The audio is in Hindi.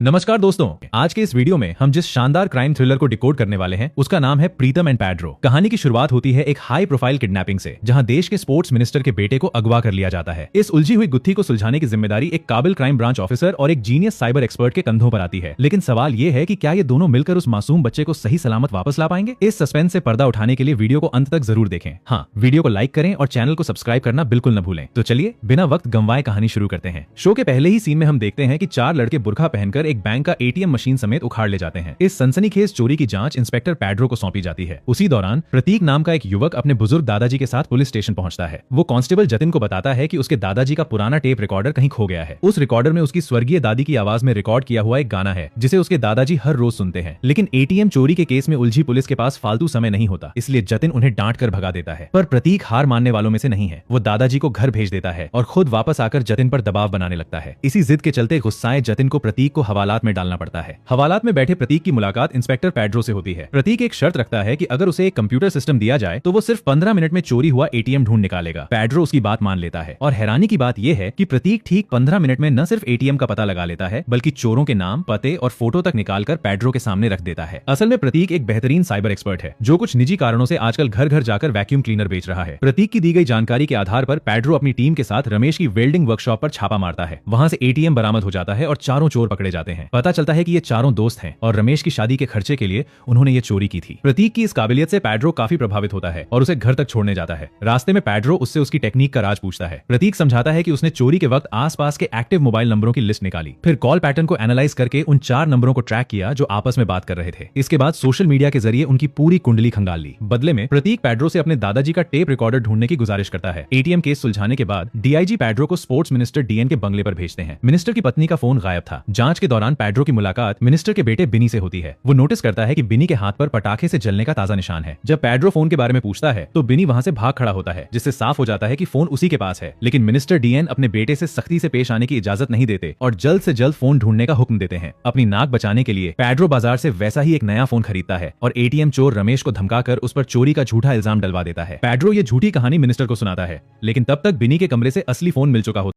नमस्कार दोस्तों, आज के इस वीडियो में हम जिस शानदार क्राइम थ्रिलर को डिकोड करने वाले हैं उसका नाम है प्रीतम एंड पैड्रो। कहानी की शुरुआत होती है एक हाई प्रोफाइल किडनैपिंग से, जहां देश के स्पोर्ट्स मिनिस्टर के बेटे को अगवा कर लिया जाता है। इस उलझी हुई गुत्थी को सुलझाने की जिम्मेदारी एक काबिल क्राइम ब्रांच ऑफिसर और एक जीनियस साइबर एक्सपर्ट के कंधों पर आती है। लेकिन सवाल ये है कि क्या ये दोनों मिलकर उस मासूम बच्चे को सही सलामत वापस ला पाएंगे? इस सस्पेंस से पर्दा उठाने के लिए वीडियो को अंत तक जरूर देखें। हाँ, वीडियो को लाइक करें और चैनल को सब्सक्राइब करना बिल्कुल न भूलें। तो चलिए बिना वक्त गंवाए कहानी शुरू करते हैं। शो के पहले ही सीन में हम देखते हैं कि चार लड़के बुर्का पहनकर एक बैंक का एटीएम मशीन समेत उखाड़ ले जाते हैं। इस सनसनीखेज चोरी की जांच इंस्पेक्टर पैड्रो को सौंपी जाती है। उसी दौरान प्रतीक नाम का एक युवक अपने बुजुर्ग दादाजी के साथ पुलिस स्टेशन पहुंचता है। वो कांस्टेबल जतिन को बताता है कि उसके दादाजी का पुराना टेप रिकॉर्डर कहीं खो गया है। उस रिकॉर्डर में उसकी स्वर्गीय दादी की आवाज में रिकॉर्ड किया हुआ एक गाना है जिसे उसके दादाजी हर रोज सुनते हैं। लेकिन एटीएम चोरी के केस में उलझी पुलिस के पास फालतू समय नहीं होता, इसलिए जतिन उन्हें डांट कर भगा देता है। पर प्रतीक हार मानने वालों में से नहीं है। वो दादाजी को घर भेज देता है और खुद वापस आकर जतिन पर दबाव बनाने लगता है। इसी जिद के चलते गुस्साए जतिन को प्रतीक को हवालात में डालना पड़ता है। हवालात में बैठे प्रतीक की मुलाकात इंस्पेक्टर पैड्रो से होती है। प्रतीक एक शर्त रखता है कि अगर उसे एक कंप्यूटर सिस्टम दिया जाए तो वो सिर्फ 15 मिनट में चोरी हुआ एटीएम ढूंढ निकालेगा। पैड्रो उसकी बात मान लेता है और हैरानी की बात यह है कि प्रतीक ठीक 15 मिनट में न सिर्फ एटीएम का पता लगा लेता है बल्कि चोरों के नाम, पते और फोटो तक निकालकर पैड्रो के सामने रख देता है। असल में प्रतीक एक बेहतरीन साइबर एक्सपर्ट है जो कुछ निजी कारणों से आजकल घर घर जाकर वैक्यूम क्लीनर बेच रहा है। प्रतीक की दी गई जानकारी के आधार पर पैड्रो अपनी टीम के साथ रमेश की वेल्डिंग वर्कशॉप पर छापा मारता है। वहां से एटीएम बरामद हो जाता है और चारों चोर पकड़े जाते हैं। पता चलता है कि ये चारों दोस्त हैं और रमेश की शादी के खर्चे के लिए उन्होंने ये चोरी की थी। प्रतीक की इस काबिलियत से पैड्रो काफी प्रभावित होता है और उसे घर तक छोड़ने जाता है। रास्ते में पैड्रो उससे उसकी टेक्निक का राज पूछता है। प्रतीक समझाता है कि उसने चोरी के वक्त आसपास के एक्टिव मोबाइल नंबरों की लिस्ट निकाली, फिर कॉल पैटर्न को एनालाइज करके उन 4 नंबरों को ट्रैक किया जो आपस में बात कर रहे थे। इसके बाद सोशल मीडिया के जरिए उनकी पूरी कुंडली खंगाल ली। बदले में प्रतीक पैड्रो से अपने दादाजी का टेप रिकॉर्डर ढूंढने की गुजारिश करता है। एटीएम केस सुलझाने के बाद डीआईजी पैड्रो को स्पोर्ट्स मिनिस्टर डीएन के बंगले पर भेजते हैं। मिनिस्टर की पत्नी का फोन गायब था। जांच के दौरान पैड्रो की मुलाकात मिनिस्टर के बेटे बिनी से होती है। वो नोटिस करता है कि बिनी के हाथ पर पटाखे से जलने का ताजा निशान है। जब पैड्रो फोन के बारे में पूछता है तो बिनी वहां से भाग खड़ा होता है, जिससे साफ हो जाता है कि फोन उसी के पास है। लेकिन मिनिस्टर डीएन अपने बेटे से सख्ती से पेश आने की इजाजत नहीं देते और जल्द से जल्द फोन ढूंढने का हुक्म देते हैं। अपनी नाक बचाने के लिए पैड्रो बाजार से वैसा ही एक नया फोन खरीदता है और एटीएम चोर रमेश को धमकाकर उस पर चोरी का झूठा इल्जाम डलवा देता है। पैड्रो ये झूठी कहानी मिनिस्टर को सुनाता है, लेकिन तब तक बिनी के कमरे से असली फोन मिल चुका होता है।